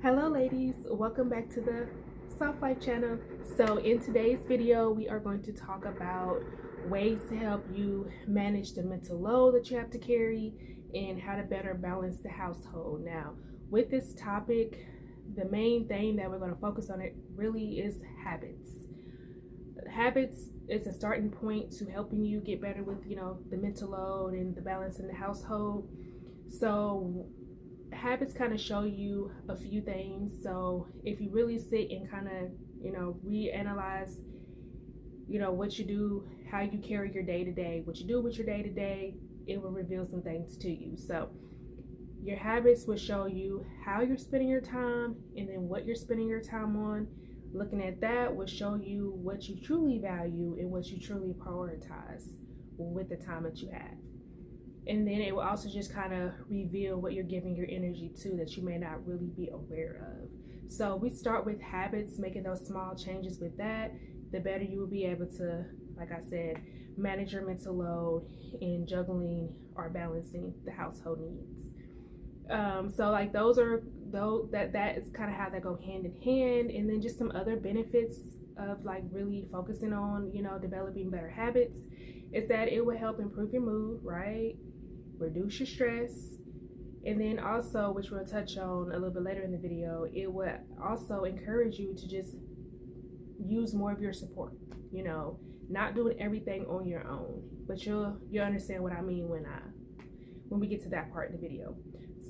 Hello ladies, welcome back to the Soft Life channel. So in today's video we are going to talk about ways to help you manage the mental load that you have to carry and how to better balance the household. Now with this topic, the main thing that we're going to focus on it really is habits. Habits is a starting point to helping you get better with the mental load and the balance in the household. So habits kind of show you a few things. So if you really sit and kind of reanalyze what you do, how you carry your day to day, what you do with your day to day, it will reveal some things to you. So your habits will show you how you're spending your time and then what you're spending your time on. Looking at that will show you what you truly value and what you truly prioritize with the time that you have. And then it will also just kind of reveal what you're giving your energy to that you may not really be aware of. So we start with habits, making those small changes with that, the better you will be able to, like I said, manage your mental load in juggling or balancing the household needs. So like that is kind of how they go hand in hand. And then just some other benefits of like really focusing on, developing better habits is that it will help improve your mood, right? Reduce your stress. And then also, which we'll touch on a little bit later in the video, it will also encourage you to just use more of your support, not doing everything on your own, but you'll understand what I mean when we get to that part of the video.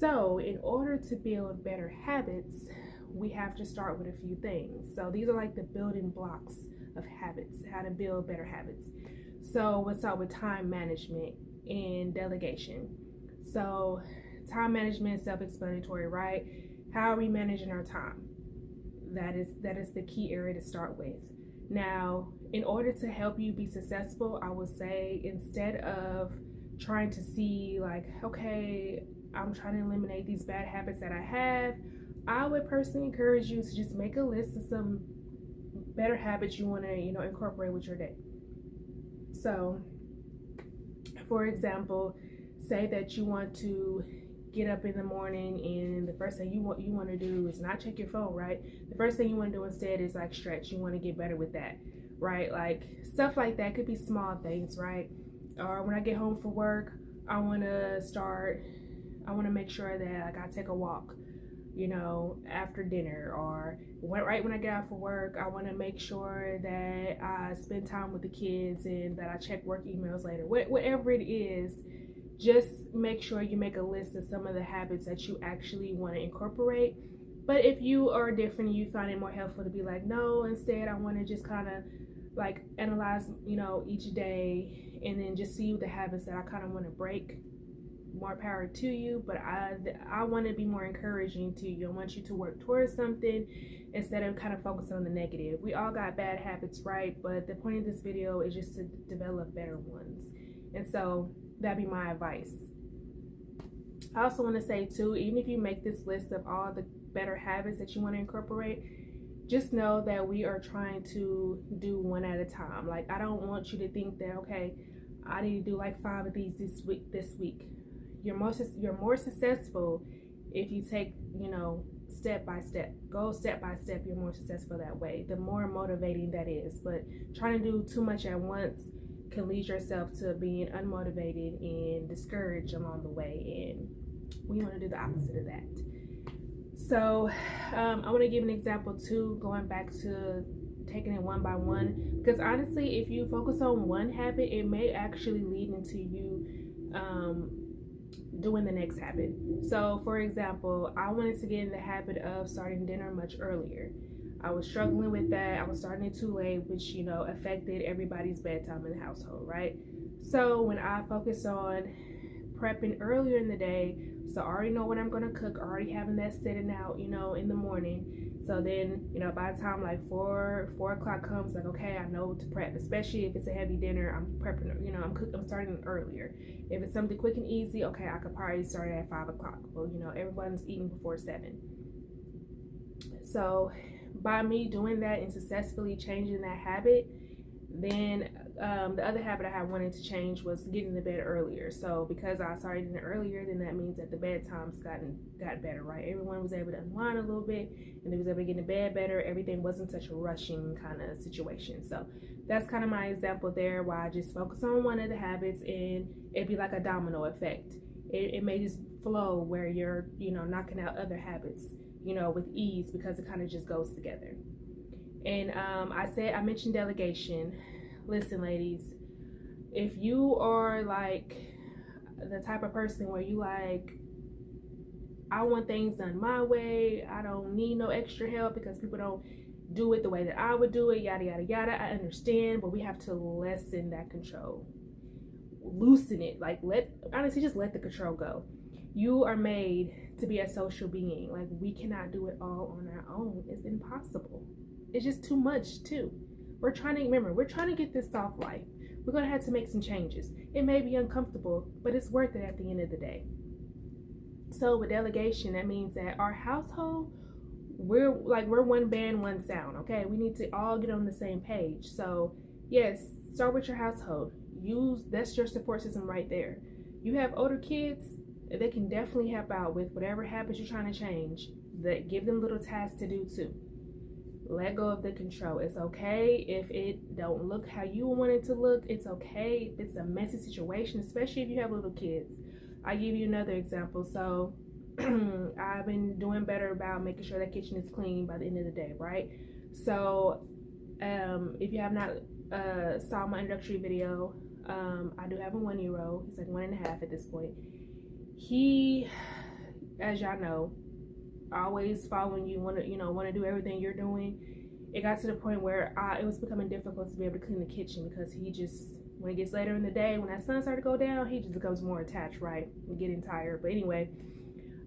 So in order to build better habits, we have to start with a few things. So these are like the building blocks of habits, how to build better habits. So we'll start with time management and delegation. So time management is self-explanatory, right? How are we managing our time? That is the key area to start with. Now, in order to help you be successful, I would say instead of trying to see like, okay, I'm trying to eliminate these bad habits that I have, I would personally encourage you to just make a list of some better habits you want to, incorporate with your day. So, for example, say that you want to get up in the morning and the first thing you want to do is not check your phone, right? The first thing you want to do instead is like stretch. You want to get better with that, right? Like stuff like that could be small things, right? Or when I get home from work, I want to make sure that I take a walk, after dinner, or right when I get out for work, I want to make sure that I spend time with the kids and that I check work emails later. Whatever it is, just make sure you make a list of some of the habits that you actually want to incorporate. But if you are different, you find it more helpful to be like, no, instead I want to just kind of like analyze, each day and then just see the habits that I kind of want to break. More power to you, but I want to be more encouraging to you. I want you to work towards something instead of kind of focusing on the negative. We all got bad habits, right? But the point of this video is just to develop better ones. And so that'd be my advice. I also want to say too, even if you make this list of all the better habits that you want to incorporate, just know that we are trying to do one at a time. Like I don't want you to think that, okay, I need to do like 5 of these this week. You're more successful if you take, step by step. Go step by step. You're more successful that way. The more motivating that is. But trying to do too much at once can lead yourself to being unmotivated and discouraged along the way. And we want to do the opposite of that. So I want to give an example too, going back to taking it one by one. Because honestly, if you focus on one habit, it may actually lead into you doing the next habit. So for example, I wanted to get in the habit of starting dinner much earlier. I was struggling with that. I was starting it too late, which affected everybody's bedtime in the household, right? So when I focused on prepping earlier in the day, so I already know what I'm going to cook, already having that sitting out, in the morning. So then, by the time like 4 o'clock comes, like, okay, I know to prep, especially if it's a heavy dinner. I'm prepping, I'm starting earlier. If it's something quick and easy, okay, I could probably start at 5 o'clock. Well, everyone's eating before 7. So by me doing that and successfully changing that habit, then the other habit I had wanted to change was getting to bed earlier. So because I started getting it earlier, then that means that the bedtimes got better, right? Everyone was able to unwind a little bit, and they was able to get in bed better. Everything wasn't such a rushing kind of situation. So that's kind of my example there, why I just focus on one of the habits, and it'd be like a domino effect. It may just flow where you're, knocking out other habits, with ease, because it kind of just goes together. And I mentioned delegation. Listen, ladies, if you are like the type of person where you like, I want things done my way, I don't need no extra help because people don't do it the way that I would do it, yada yada yada, I understand, but we have to lessen that control, loosen it, like just let the control go. You are made to be a social being. Like, we cannot do it all on our own. It's impossible. It's just too much too. We're trying to get this soft life. We're going to have to make some changes. It may be uncomfortable, but it's worth it at the end of the day. So with delegation, that means that our household, we're one band, one sound, okay? We need to all get on the same page. So yes, start with your household. That's your support system right there. You have older kids, they can definitely help out with whatever habits you're trying to change. Give them little tasks to do too. Let go of the control. It's okay if it don't look how you want it to look. It's okay if it's a messy situation, especially if you have little kids. I'll give you another example. So I've been doing better about making sure that kitchen is clean by the end of the day, right? So if you have not saw my introductory video, I do have a 1-year-old. He's like 1.5 at this point. He, as y'all know, always following you, want to do everything you're doing. It got to the point where it was becoming difficult to be able to clean the kitchen, because he just, when it gets later in the day, when that sun started to go down, he just becomes more attached, right, and getting tired. But anyway,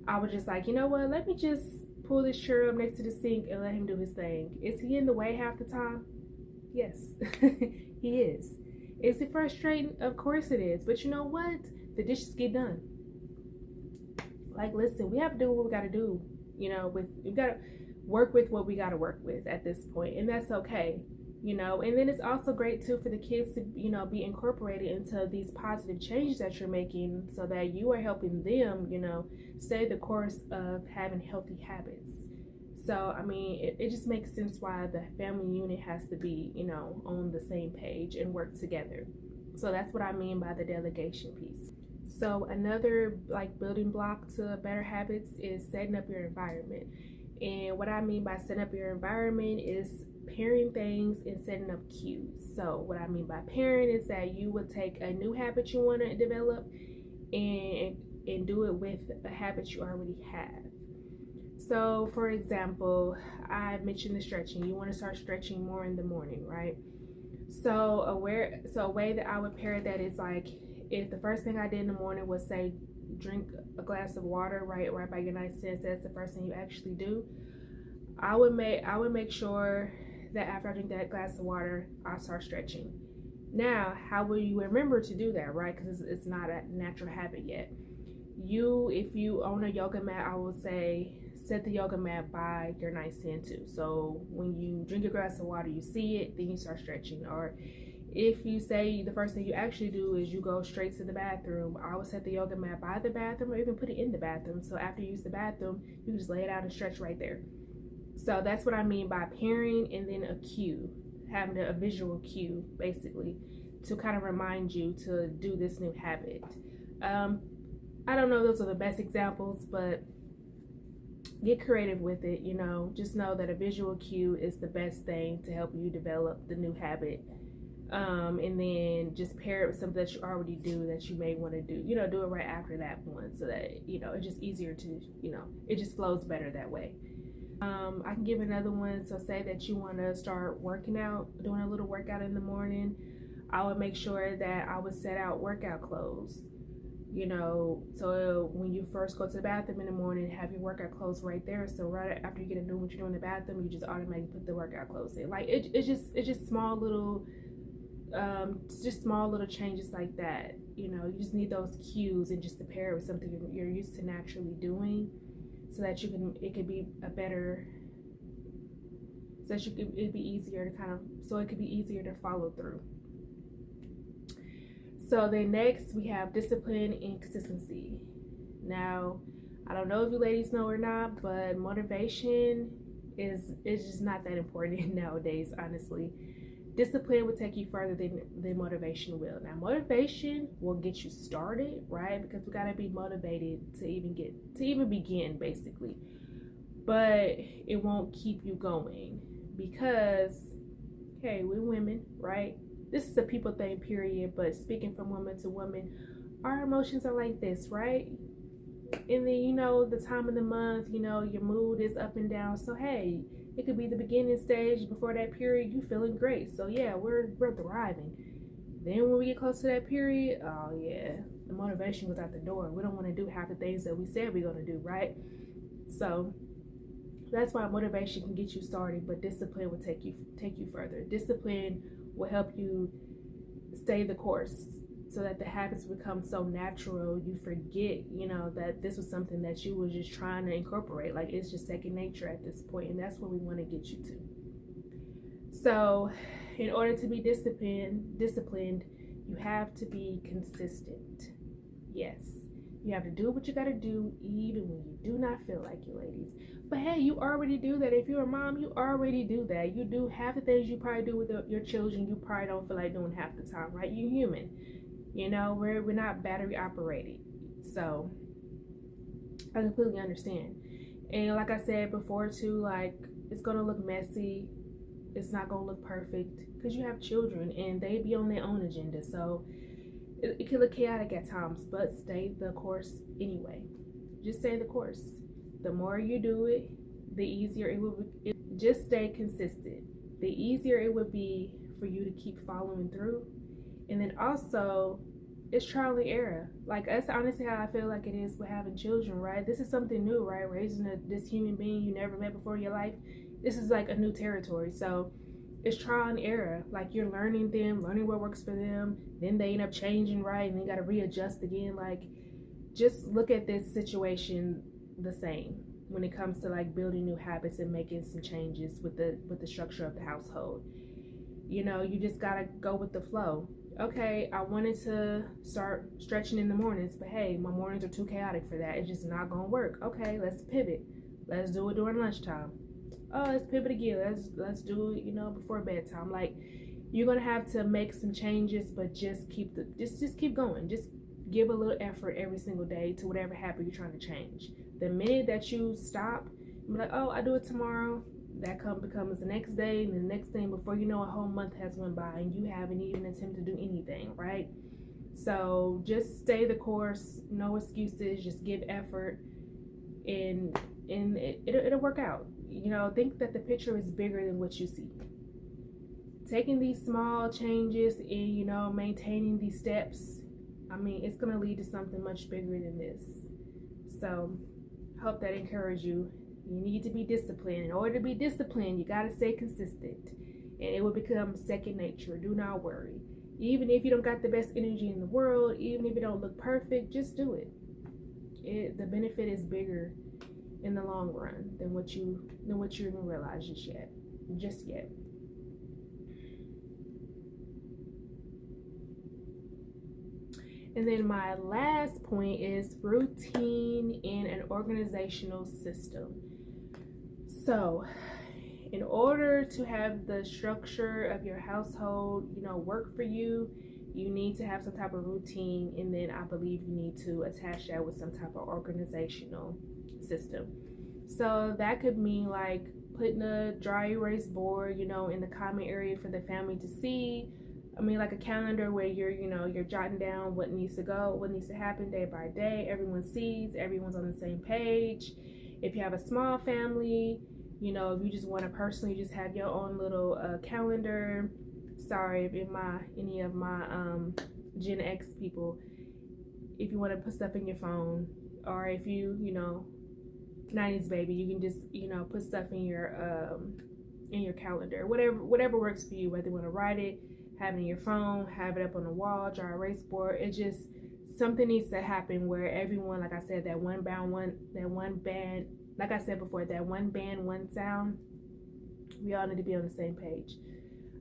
I was just like, you know what, let me just pull this chair up next to the sink and let him do his thing. Is he in the way half the time? Yes. He is. Is it frustrating? Of course it is. But you know what, the dishes get done. Like, listen, we have to do what we got to do. We've got to work with what we got to work with at this point, and that's okay. And then it's also great too for the kids to, be incorporated into these positive changes that you're making, so that you are helping them, stay the course of having healthy habits. So, I mean, it just makes sense why the family unit has to be, on the same page and work together. So that's what I mean by the delegation piece. So another building block to better habits is setting up your environment. And what I mean by setting up your environment is pairing things and setting up cues. So what I mean by pairing is that you would take a new habit you want to develop and do it with a habit you already have. So for example, I mentioned the stretching. You want to start stretching more in the morning, right? So a way that I would pair that is like, if the first thing I did in the morning was, say, drink a glass of water right by your nightstand, that's the first thing you actually do, I would make sure that after I drink that glass of water, I start stretching. Now, how will you remember to do that, right? Because it's not a natural habit yet. If you own a yoga mat, I will say set the yoga mat by your nightstand too. So when you drink your glass of water, you see it, then you start stretching. Or if you say the first thing you actually do is you go straight to the bathroom, I would set the yoga mat by the bathroom, or even put it in the bathroom. So after you use the bathroom, you can just lay it out and stretch right there. So that's what I mean by pairing, and then a cue, having a visual cue, basically, to kind of remind you to do this new habit. I don't know, those are the best examples, but get creative with it. Just know that a visual cue is the best thing to help you develop the new habit. And then just pair it with something that you already do that you may want to do, do it right after that one, so that, it's just easier to, it just flows better that way. I can give another one. So say that you want to start working out, doing a little workout in the morning. I would make sure that I would set out workout clothes, so when you first go to the bathroom in the morning, have your workout clothes right there. So right after you get to do what you're doing in the bathroom, you just automatically put the workout clothes in. Like, it's just small little changes like that. You just need those cues, and just to pair it with something you're used to naturally doing, so that it could be easier to follow through. So then next we have discipline and consistency. Now, I don't know if you ladies know or not, but motivation is just not that important nowadays, honestly. Discipline will take you further than motivation will. Now, motivation will get you started, right? Because we gotta be motivated to even begin, basically. But it won't keep you going because, hey, we're women, right? This is a people thing, period. But speaking from woman to woman, our emotions are like this, right? And then, the time of the month, your mood is up and down. So hey, it could be the beginning stage. Before that period, you feeling great. So yeah, we're thriving. Then when we get close to that period, oh yeah, the motivation goes out the door. We don't want to do half the things that we said we're gonna do, right? So that's why motivation can get you started, but discipline will take you further. Discipline will help you stay the course, so that the habits become so natural you forget, that this was something that you were just trying to incorporate. Like, it's just second nature at this point, and that's what we want to get you to. So in order to be disciplined, you have to be consistent. Yes, you have to do what you got to do even when you do not feel like it, ladies. But hey, you already do that. If you're a mom, you already do that. You do half the things you probably do with your children. You probably don't feel like doing half the time, right? You're human. We're not battery operated. So I completely understand. And like I said before too, like, it's gonna look messy. It's not gonna look perfect because you have children and they be on their own agenda. So it can look chaotic at times, but stay the course anyway. Just stay the course. The more you do it, the easier it will be. Just stay consistent. The easier it would be for you to keep following through. And then also, it's trial and error. Like, that's honestly how I feel like it is with having children, right? This is something new, right? Raising this human being you never met before in your life. This is like a new territory. So it's trial and error. Like, you're learning what works for them. Then they end up changing, right? And then you got to readjust again. Like, just look at this situation the same when it comes to like building new habits and making some changes with the structure of the household. You just got to go with the flow. Okay, I wanted to start stretching in the mornings, but hey, my mornings are too chaotic for that. It's just not gonna work. Okay, let's pivot. Let's do it during lunchtime. Oh, let's pivot again. Let's do it, before bedtime. Like, you're gonna have to make some changes, but just keep going. Just give a little effort every single day to whatever habit you're trying to change. The minute that you stop, be like, oh, I do it tomorrow. That becomes the next day, and the next thing, before you know, a whole month has went by and you haven't even attempted to do anything, right? So just stay the course, no excuses, just give effort, and it'll work out. Think that the picture is bigger than what you see. Taking these small changes and maintaining these steps, it's gonna lead to something much bigger than this. So hope that encourages you. You need to be disciplined. In order to be disciplined, you got to stay consistent, and it will become second nature. Do not worry. Even if you don't got the best energy in the world, even if it don't look perfect, just do it. The benefit is bigger in the long run than what you even realize just yet. And then my last point is routine in an organizational system. So in order to have the structure of your household, work for you, you need to have some type of routine. And then I believe you need to attach that with some type of organizational system. So that could mean like putting a dry erase board, in the common area for the family to see. Like a calendar where you're jotting down what needs to go, what needs to happen day by day. Everyone sees, everyone's on the same page. If you have a small family, if you just want to personally just have your own little calendar. Sorry if any of my Gen X people, if you want to put stuff in your phone, or if you 90s baby, you can just put stuff in your calendar. Whatever works for you, whether you want to write it, have it in your phone, have it up on the wall, dry erase board. It just, something needs to happen where everyone, like I said, that one band, like I said before, that one band, one sound, we all need to be on the same page.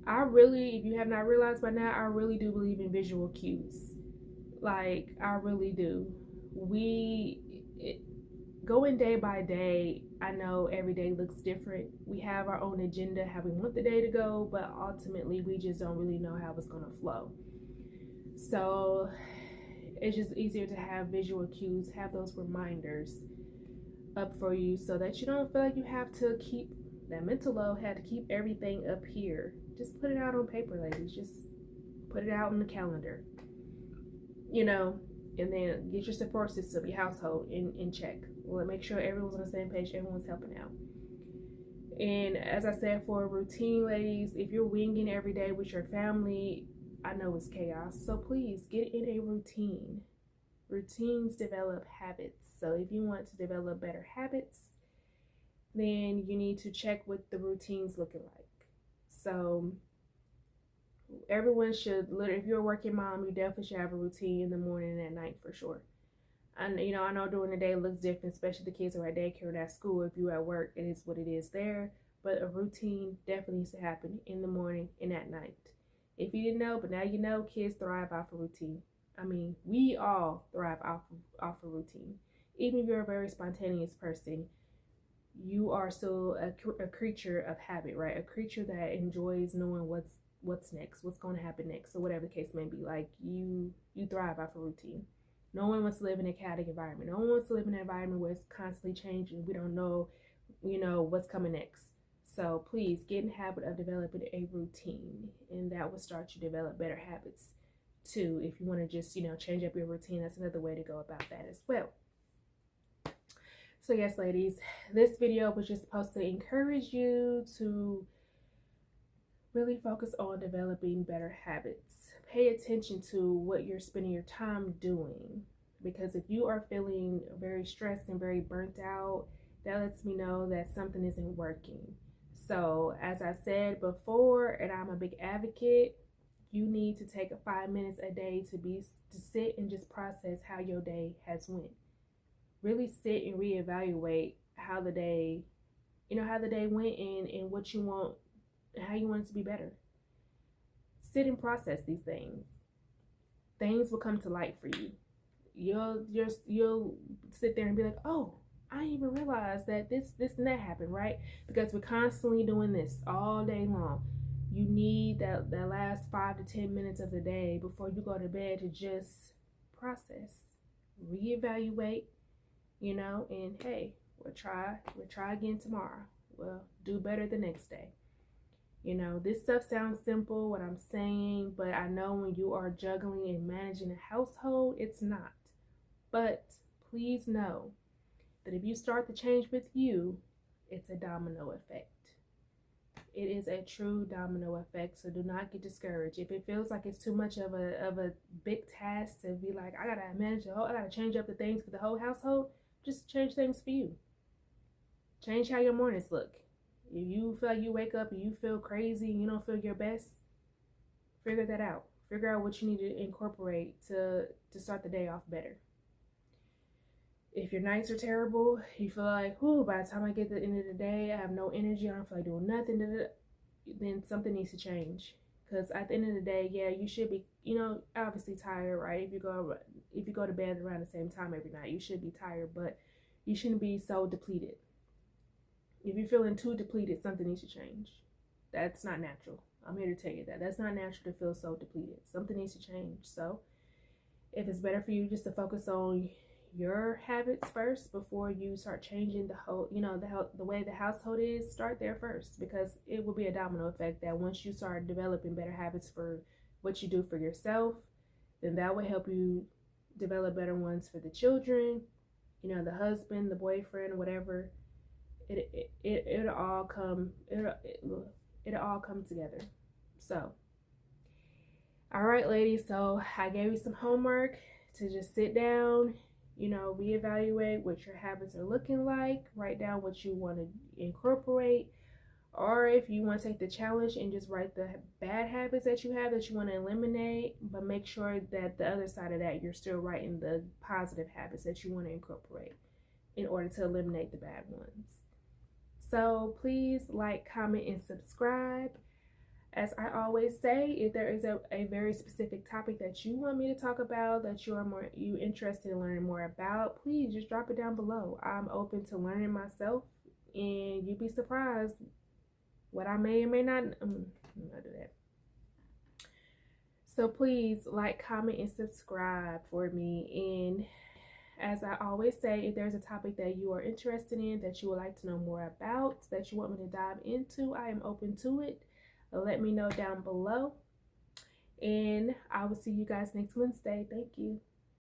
I really, if you have not realized by now, I really do believe in visual cues. Like, I really do. Going day by day, I know every day looks different. We have our own agenda, how we want the day to go, but ultimately we just don't really know how it's going to flow. So it's just easier to have visual cues, have those reminders up for you so that you don't feel like you have to keep that mental load, have to keep everything up here. Just put it out on paper, ladies. Just put it out on the calendar, you know, and then get your support system, your household in check. Well, make sure everyone's on the same page, everyone's helping out. And as I said, for a routine, ladies, if you're winging every day with your family, I know it's chaos. So please get in a routine. Routines develop habits. So if you want to develop better habits, then you need to check what the routine's looking like. So everyone should, if you're a working mom, you definitely should have a routine in the morning and at night for sure. And I know during the day it looks different, especially the kids are at daycare or at school. If you're at work, it is what it is there. But a routine definitely needs to happen in the morning and at night. If you didn't know, but now you know, kids thrive off a routine. I mean, we all thrive off a routine. Even if you're a very spontaneous person, you are still a creature of habit, right? A creature that enjoys knowing what's next, what's going to happen next. So whatever the case may be, like you thrive off a routine. No one wants to live in a chaotic environment. No one wants to live in an environment where it's constantly changing. We don't know, what's coming next. So please get in the habit of developing a routine, and that will start you to develop better habits too. If you want to just, change up your routine, that's another way to go about that as well. So yes, ladies, this video was just supposed to encourage you to really focus on developing better habits. Pay attention to what you're spending your time doing, because if you are feeling very stressed and very burnt out, that lets me know that something isn't working. So as I said before, and I'm a big advocate, you need to take 5 minutes a day to sit and just process how your day has went. Really sit and reevaluate how the day went, and what you want, how you want it to be better. Sit and process these things. Things will come to light for you. You'll sit there and be like, oh, I didn't even realize that this and that happened, right? Because we're constantly doing this all day long. You need that last 5 to 10 minutes of the day before you go to bed to just process, reevaluate, and hey, we'll try again tomorrow. We'll do better the next day. This stuff sounds simple, what I'm saying, but I know when you are juggling and managing a household, it's not. But please know that if you start the change with you, it's a domino effect. It is a true domino effect, so do not get discouraged. If it feels like it's too much of a big task to be like, I gotta change up the things for the whole household, just change things for you. Change how your mornings look. If you feel like you wake up and you feel crazy and you don't feel your best, figure that out. Figure out what you need to incorporate to start the day off better. If your nights are terrible, you feel like, by the time I get to the end of the day, I have no energy, I don't feel like doing nothing, then something needs to change. Because at the end of the day, yeah, you should be, obviously tired, right? If you go to bed around the same time every night, you should be tired, but you shouldn't be so depleted. If you're feeling too depleted, something needs to change. That's not natural. I'm here to tell you that. That's not natural to feel so depleted. Something needs to change. So if it's better for you just to focus on your habits first before you start changing the whole, the way the household is, start there first, because it will be a domino effect that once you start developing better habits for what you do for yourself, then that will help you develop better ones for the children, the husband, the boyfriend, whatever. It'll all come together. So, all right, ladies, so I gave you some homework to just sit down, reevaluate what your habits are looking like, write down what you want to incorporate, or if you want to take the challenge and just write the bad habits that you have that you want to eliminate, but make sure that the other side of that, you're still writing the positive habits that you want to incorporate in order to eliminate the bad ones. So please like, comment, and subscribe. As I always say, if there is a very specific topic that you want me to talk about, that you interested in learning more about, please just drop it down below. I'm open to learning myself, and you'd be surprised what I may or may not not do that. So please like, comment, and subscribe for me. And as I always say, if there's a topic that you are interested in, that you would like to know more about, that you want me to dive into, I am open to it. Let me know down below. And I will see you guys next Wednesday. Thank you.